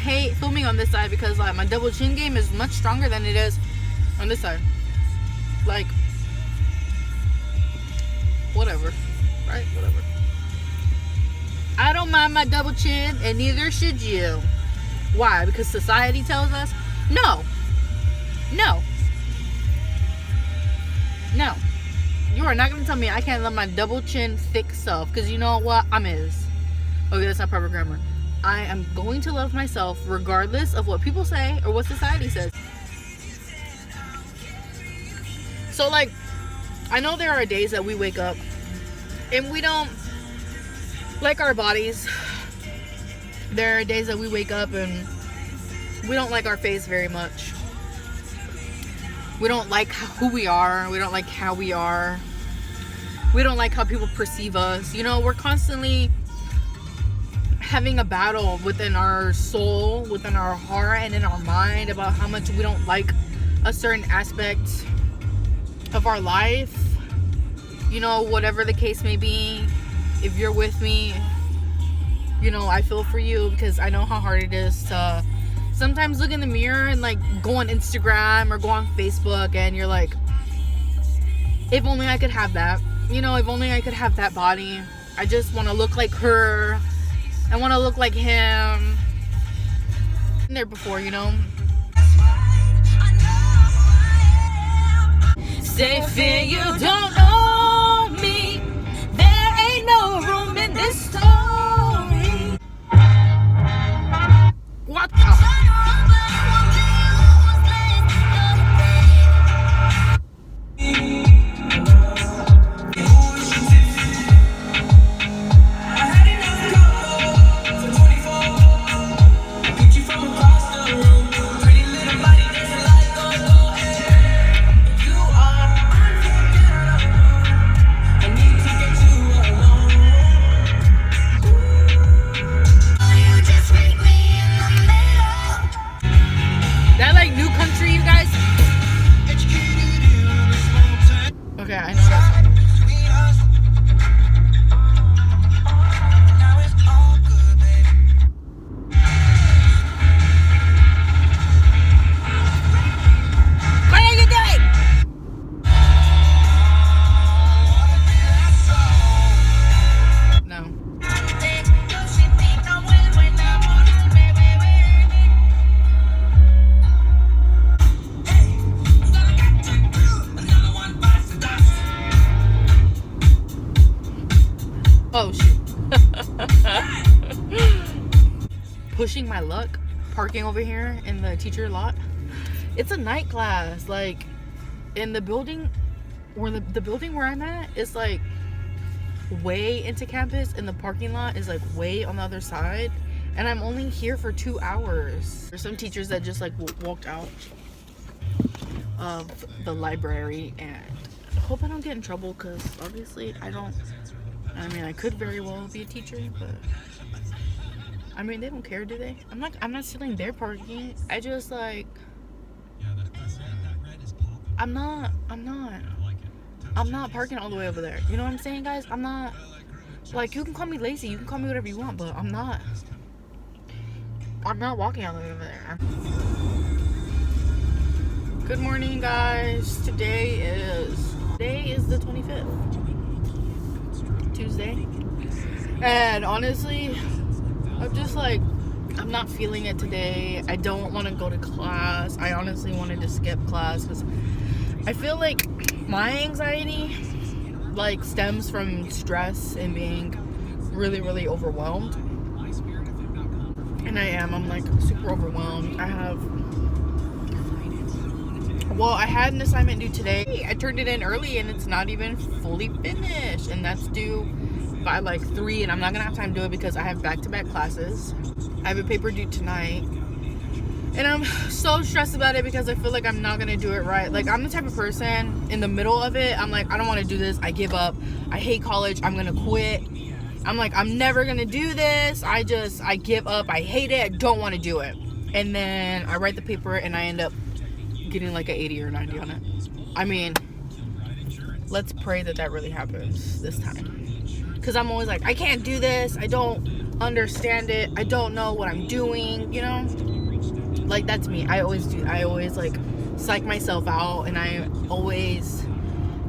hate filming on this side because like my double chin game is much stronger than it is on this side. Like, whatever, right? Whatever. I don't mind my double chin, and neither should you. Why? Because society tells us? No. No. No. You are not going to tell me I can't love my double chin thick self, because you know what? I'm is. Okay, that's not proper grammar. I am going to love myself regardless of what people say or what society says. So, like, I know there are days that we wake up and we don't like our bodies. There are days that we wake up and we don't like our face very much. We don't like who we are. We don't like how we are. We don't like how people perceive us. You know, we're constantly having a battle within our soul, within our heart, and in our mind about how much we don't like a certain aspect of our life. You know, whatever the case may be, if you're with me, you know, I feel for you, because I know how hard it is to sometimes look in the mirror and like go on Instagram or go on Facebook and you're like, if only I could have that. You know, if only I could have that body. I just want to look like her. I want to look like him. Been there before, you know. Say fear you don't know me. There ain't no room in this story. What the? Okay, I know that song. What are you doing? No. Oh shoot. Pushing my luck, parking over here in the teacher lot. It's a night class, like in the building where the building where I'm at is like way into campus, and the parking lot is like way on the other side, and I'm only here for 2 hours. There's some teachers that just like walked out of the library, and I hope I don't get in trouble, because obviously I mean, I could very well be a teacher, but I mean, they don't care, do they? I'm not stealing their parking. I just like, I'm not parking all the way over there. You know what I'm saying, guys? I'm not, like, you can call me lazy, you can call me whatever you want, but I'm not walking all the way over there. Good morning, guys. Today is the 25th. Tuesday, and honestly I'm just like, I'm not feeling it today. I don't want to go to class. I honestly wanted to skip class because I feel like my anxiety like stems from stress and being really, really overwhelmed, and I'm like super overwhelmed. I had an assignment due today. I turned it in early and it's not even fully finished, and that's due by like 3, and I'm not gonna have time to do it because I have back-to-back classes. I have a paper due tonight, and I'm so stressed about it because I feel like I'm not gonna do it right. Like, I'm the type of person in the middle of it, I'm like, I don't want to do this, I give up, I hate college, I'm gonna quit. I'm like, I'm never gonna do this, I give up, I hate it, I don't want to do it. And then I write the paper and I end up getting like an 80 or 90 on it. I mean, let's pray that really happens this time, because I'm always like, I can't do this, I don't understand it. I don't know what I'm doing, you know? Like, that's me. I always do. I always, like, psych myself out, and I always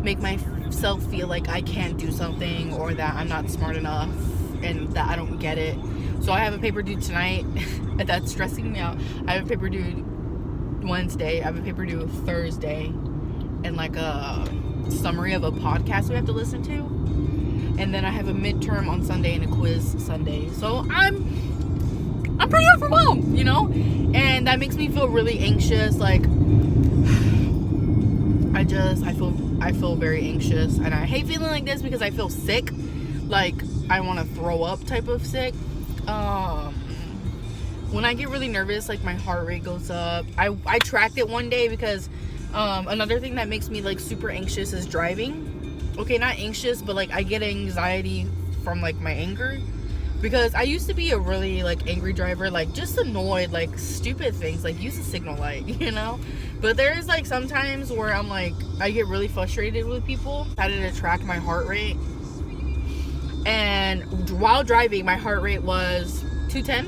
make myself feel like I can't do something, or that I'm not smart enough, and that I don't get it. So I have a paper due tonight. That's stressing me out. I have a paper due Wednesday. I have a paper due Thursday, and like a summary of a podcast we have to listen to. And then I have a midterm on Sunday and a quiz Sunday. So I'm pretty overwhelmed, you know? And that makes me feel really anxious. Like, I feel very anxious, and I hate feeling like this because I feel sick. Like, I want to throw up type of sick. When I get really nervous, like, my heart rate goes up. I tracked it one day because another thing that makes me, like, super anxious is driving. Okay, not anxious, but, like, I get anxiety from, like, my anger. Because I used to be a really, like, angry driver, like, just annoyed, like, stupid things, like, use a signal light, you know? But there's, like, sometimes where I'm, like, I get really frustrated with people. I decided to track my heart rate. And while driving, my heart rate was 210.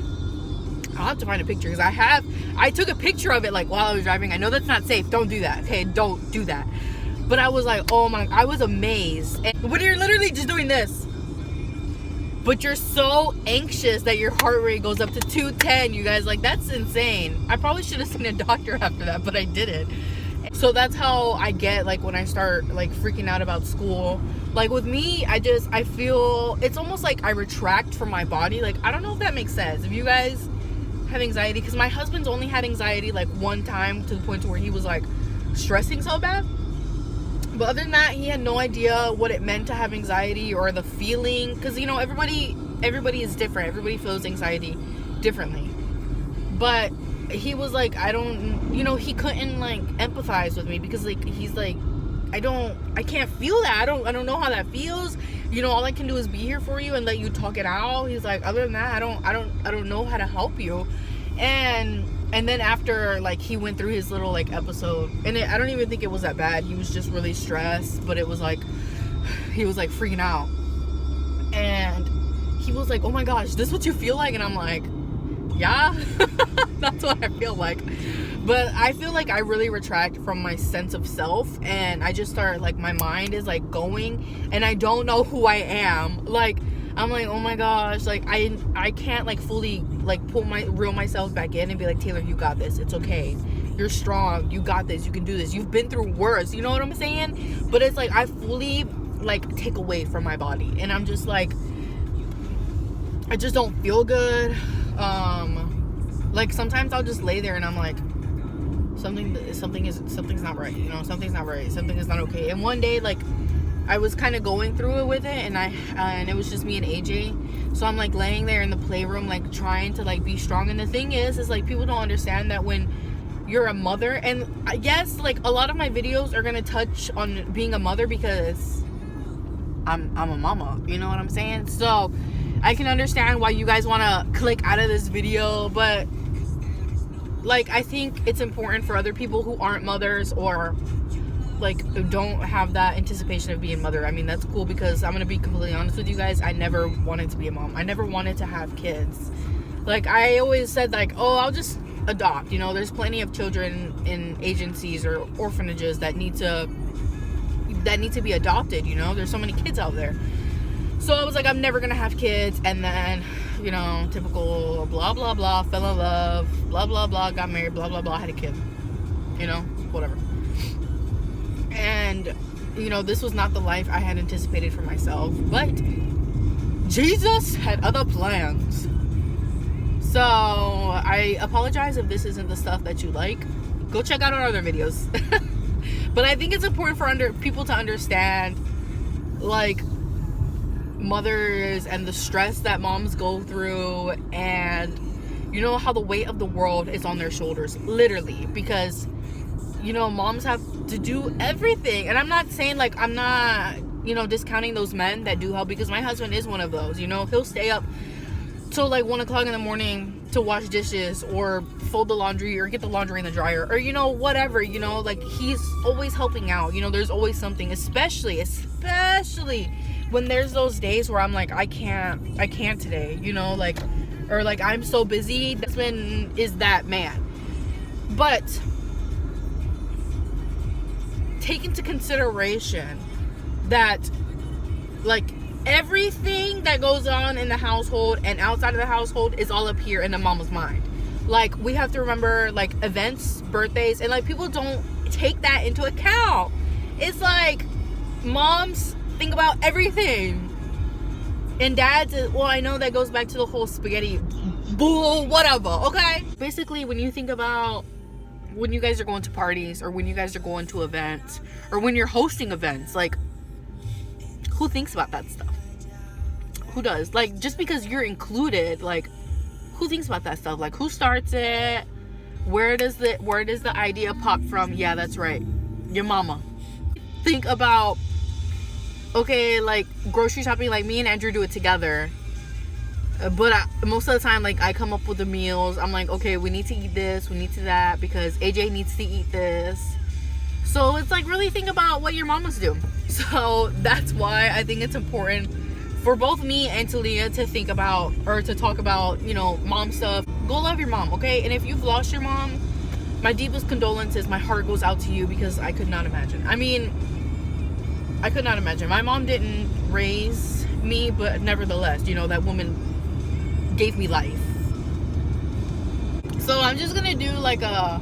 I'll have to find a picture, because I took a picture of it, like, while I was driving. I know that's not safe. Don't do that, okay? Don't do that. But I was like, oh my, I was amazed. And when you're literally just doing this, but you're so anxious that your heart rate goes up to 210, you guys, like, that's insane. I probably should have seen a doctor after that, but I didn't. So that's how I get, like, when I start, like, freaking out about school. Like, with me, I feel, it's almost like I retract from my body. Like, I don't know if that makes sense. If you guys have anxiety, because my husband's only had anxiety, like, one time, to the point to where he was, like, stressing so bad. But other than that, he had no idea what it meant to have anxiety, or the feeling, because, you know, everybody is different. Everybody feels anxiety differently. But he was like, I don't, you know, he couldn't, like, empathize with me, because, like, he's like, I can't feel that. I don't know how that feels. You know, all I can do is be here for you and let you talk it out. He's like, other than that, I don't know how to help you. And then after, like, he went through his little, like, episode, and I don't even think it was that bad. He was just really stressed, but it was like, he was, like, freaking out. And he was like, oh my gosh, this is what you feel like? And I'm like, yeah, that's what I feel like. But I feel like I really retract from my sense of self, and I just start, like, my mind is, like, going, and I don't know who I am. Like, I'm like, oh my gosh, like, I can't, like, fully, like, reel myself back in and be like, Taylor, you got this, it's okay, you're strong, you got this, you can do this, you've been through worse, you know what I'm saying? But it's like, I fully, like, take away from my body, and I'm just like, I just don't feel good. Like, sometimes I'll just lay there and I'm like, something's not right, you know, something's not right, something is not okay. And one day, like, I was kind of going through it with it, and it was just me and AJ. So I'm, like, laying there in the playroom, like, trying to, like, be strong. And the thing is like, people don't understand that when you're a mother, and yes, like, a lot of my videos are gonna touch on being a mother because I'm a mama, you know what I'm saying? So I can understand why you guys want to click out of this video, but, like, I think it's important for other people who aren't mothers, or, like, don't have that anticipation of being a mother. I mean, that's cool, because I'm gonna be completely honest with you guys, I never wanted to be a mom. I never wanted to have kids. Like, I always said, like, oh, I'll just adopt, you know, there's plenty of children in agencies or orphanages that need to be adopted, you know, there's so many kids out there. So I was like, I'm never gonna have kids. And then, you know, typical blah blah blah, fell in love, blah blah blah, got married, blah blah blah, had a kid, you know, whatever. And, you know, this was not the life I had anticipated for myself, but Jesus had other plans. So I apologize if this isn't the stuff that you like. Go check out our other videos. But I think it's important for people to understand, like, mothers and the stress that moms go through, and, you know, how the weight of the world is on their shoulders, literally, because, you know, moms have to do everything. And I'm not saying, like, I'm not, you know, discounting those men that do help, because my husband is one of those, you know, he'll stay up till, like, 1 o'clock in the morning to wash dishes, or fold the laundry, or get the laundry in the dryer, or, you know, whatever, you know, like, he's always helping out, you know, there's always something, especially when there's those days where I'm like, I can't today, you know, like, or like I'm so busy, that's when is that man. But take into consideration that like everything that goes on in the household and outside of the household is all up here in the mama's mind. Like, we have to remember like events, birthdays, and like people don't take that into account. It's like moms think about everything, and dads, well, I know that goes back to the whole spaghetti bull, whatever, okay? Basically, when you think about when you guys are going to parties, or when you guys are going to events, or when you're hosting events, like, who thinks about that stuff? Who does? Like, just because you're included, like, who thinks about that stuff? Like, who starts it? Where does the idea pop from? Yeah, that's right, your mama. Think about, okay, like grocery shopping, like me and Andrew do it together, but most of the time, like, I come up with the meals. I'm like, okay, we need to eat this, we need to that, because AJ needs to eat this. So it's like, really think about what your mamas do. So that's why I think it's important for both me and Talia to think about, or to talk about, you know, mom stuff. Go love your mom, okay? And if you've lost your mom, my deepest condolences. My heart goes out to you, because I could not imagine. I mean, I could not imagine. My mom didn't raise me, but nevertheless, you know, that woman gave me life. So I'm just gonna do like a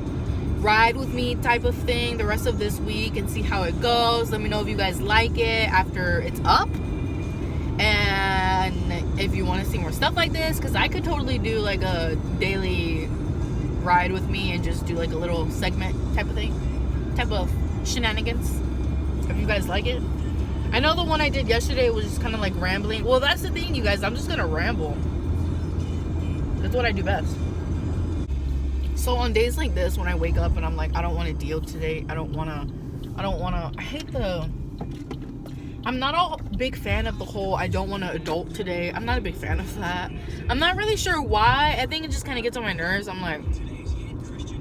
ride with me type of thing the rest of this week and see how it goes. Let me know if you guys like it after it's up, and if you want to see more stuff like this, because I could totally do like a daily ride with me and just do like a little segment type of thing, type of shenanigans, if you guys like it. I know the one I did yesterday was just kind of like rambling. Well, that's the thing, you guys, I'm just gonna ramble. That's what I do best. So on days like this, when I wake up and I'm like, I don't want to deal today, I'm not a big fan of the whole I don't want to adult today. I'm not a big fan of that. I'm not really sure why. I think it just kind of gets on my nerves. I'm like,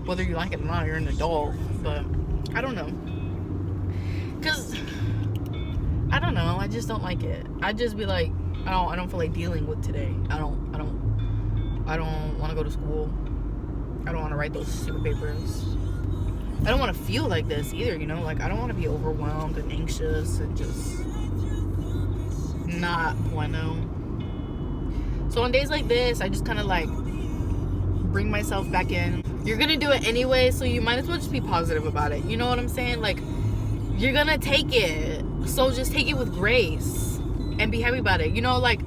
whether you like it or not, you're an adult. But I don't know, because I don't know, I just don't like it. I just be like, I don't feel like dealing with today. I don't want to go to school. I don't want to write those stupid papers. I don't want to feel like this either, you know? Like, I don't want to be overwhelmed and anxious and just not bueno. So on days like this, I just kind of like bring myself back in. You're gonna do it anyway, so you might as well just be positive about it. You know what I'm saying? Like, you're gonna take it, so just take it with grace and be happy about it. You know, like,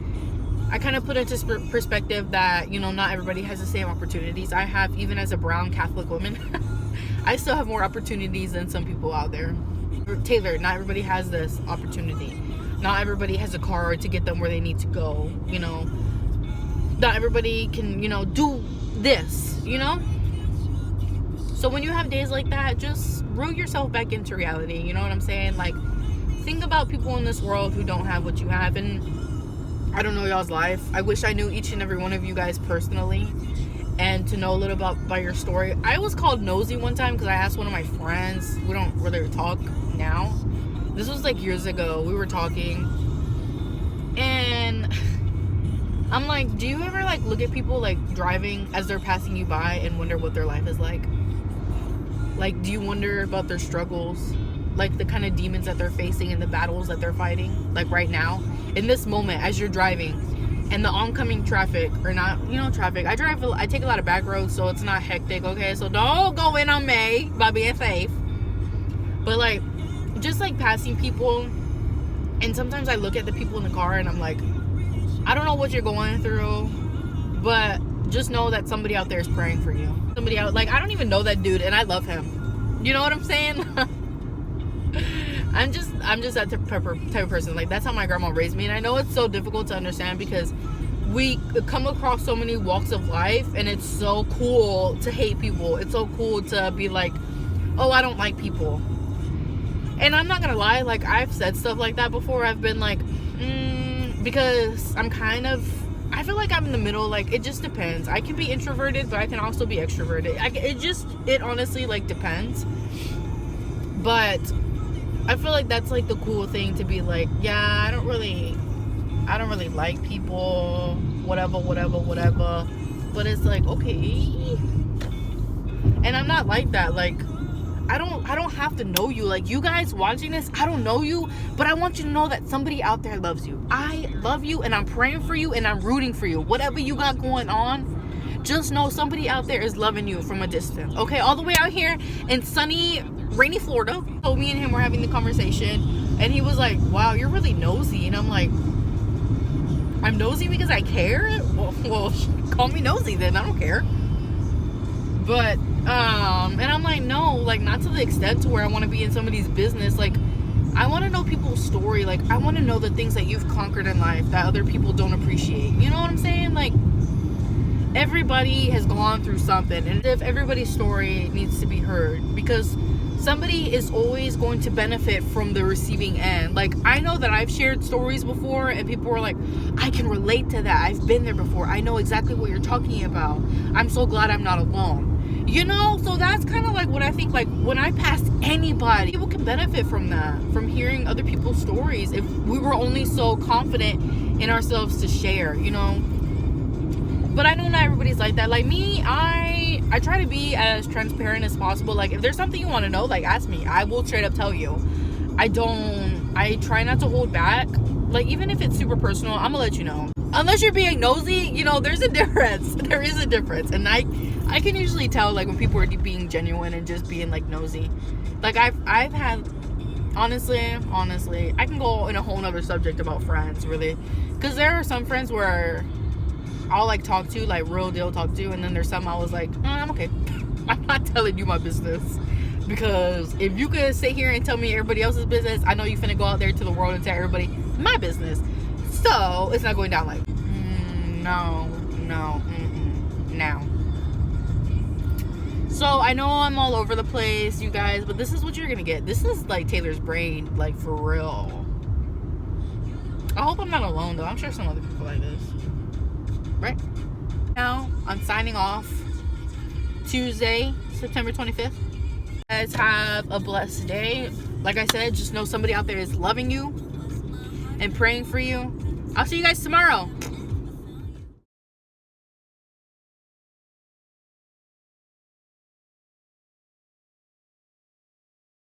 I kind of put into perspective that, you know, not everybody has the same opportunities I have. Even as a brown Catholic woman, I still have more opportunities than some people out there. Taylor, not everybody has this opportunity. Not everybody has a car to get them where they need to go, you know. Not everybody can, you know, do this, you know. So when you have days like that, just root yourself back into reality, you know what I'm saying? Like, think about people in this world who don't have what you have. And I don't know y'all's life. I wish I knew each and every one of you guys personally, and to know a little about your story. I was called nosy one time because I asked one of my friends. We don't really talk now. This was like years ago. We were talking, and I'm like, do you ever like look at people like driving as they're passing you by and wonder what their life is like? Like, do you wonder about their struggles? Like the kind of demons that they're facing and the battles that they're fighting, like right now, in this moment, as you're driving, and the oncoming traffic, or not, you know, traffic. I take a lot of back roads, so it's not hectic, okay? So don't go in on me by being safe. But like, just like passing people, and sometimes I look at the people in the car and I'm like, I don't know what you're going through, but just know that somebody out there is praying for you. Somebody out, like, I don't even know that dude, and I love him. You know what I'm saying? I'm just that type of person. Like, that's how my grandma raised me. And I know it's so difficult to understand because we come across so many walks of life, and it's so cool to hate people. It's so cool to be like, oh, I don't like people. And I'm not gonna lie, like, I've said stuff like that before. I've been like, because I feel like I'm in the middle. Like, it just depends. I can be introverted, but I can also be extroverted. It honestly, like, depends. But I feel like that's like the cool thing to be like, yeah, I don't really like people, whatever. But it's like, okay. And I'm not like that. Like, I don't have to know you. Like, you guys watching this, I don't know you, but I want you to know that somebody out there loves you. I love you, and I'm praying for you, and I'm rooting for you. Whatever you got going on, just know somebody out there is loving you from a distance. Okay, all the way out here in sunny, rainy Florida. So me and him were having the conversation, and he was like, wow, you're really nosy. And I'm like, I'm nosy because I care? Well, call me nosy then. I don't care. But and I'm like, no, like, not to the extent to where I want to be in somebody's business. Like, I want to know people's story. Like, I want to know the things that you've conquered in life that other people don't appreciate. You know what I'm saying? Like, everybody has gone through something, and if everybody's story needs to be heard, because somebody is always going to benefit from the receiving end. Like, I know that I've shared stories before, and people were like, I can relate to that. I've been there before. I know exactly what you're talking about. I'm so glad I'm not alone. You know, so that's kind of like what I think, like, when I pass anybody, people can benefit from that, from hearing other people's stories, if we were only so confident in ourselves to share, you know. But I know not everybody's like that. Like me, I try to be as transparent as possible. Like, if there's something you want to know, like, ask me. I will straight up tell you. I try not to hold back. Like, even if it's super personal, I'm gonna let you know. Unless you're being nosy, you know, there's a difference. There is a difference. And I can usually tell, like, when people are being genuine and just being, like, nosy. Like, I've had, honestly, I can go in a whole nother subject about friends, really. Because there are some friends where I'll, like, talk to, like, real deal talk to, and then there's some I was like, I'm okay. I'm not telling you my business. Because if you could sit here and tell me everybody else's business, I know you finna go out there to the world and tell everybody my business. So it's not going down like, no. So I know I'm all over the place, you guys, but this is what you're gonna get. This is like Taylor's brain, like, for real. I hope I'm not alone, though. I'm sure some other people like this. Right? Now, I'm signing off. Tuesday, September 25th. You guys have a blessed day. Like I said, just know somebody out there is loving you and praying for you. I'll see you guys tomorrow.